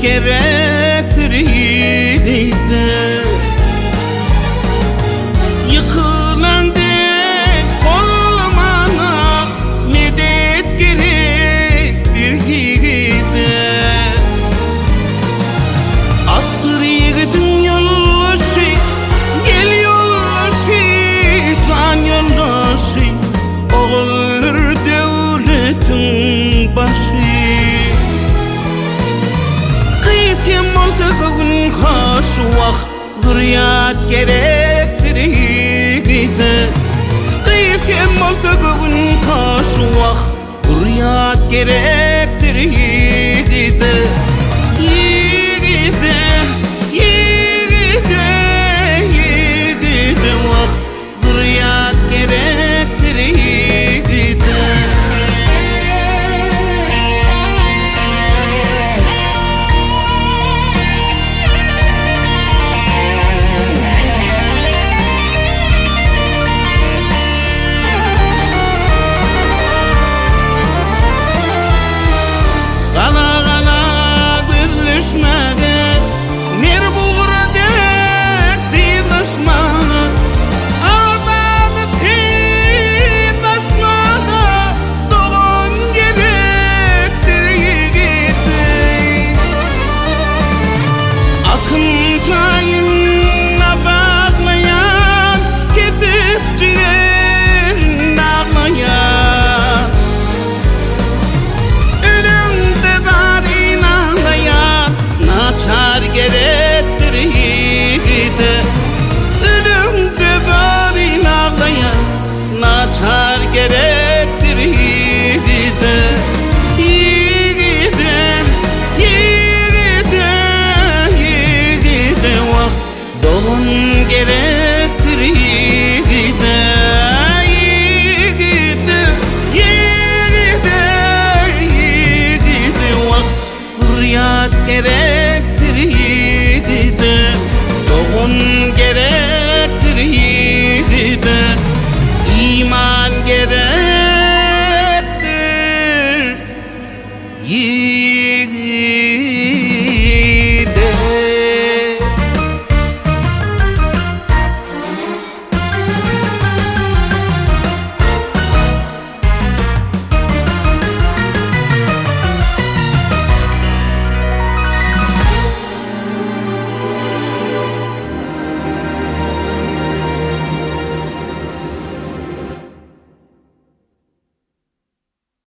gerektir yiğide. Yıkılan değil olmana medet gerektir yiğide. Attır yiğidin yollusu, gel yollusu, can yollusu, olur devletin başı. Kıyıtım olsa gün kaşuak, zürriyat gerektir yiğide. Kıyıtım olsa gün kaşuak, zürriyat gerektir yiğide. Yiğide, yiğide, yiğide vak, zürriyat gerektir yiğide. Gerektir yiğide, ölümde varin ağlayan naçar gerektir yiğide. Yiğide, yiğide, yiğide vah, doğun gerektir yiğide. Yiğide, yiğide, yiğide vah, zürriyat gerektir yiğide. Doğun gerektir yiğide. İman gerektir yiğide.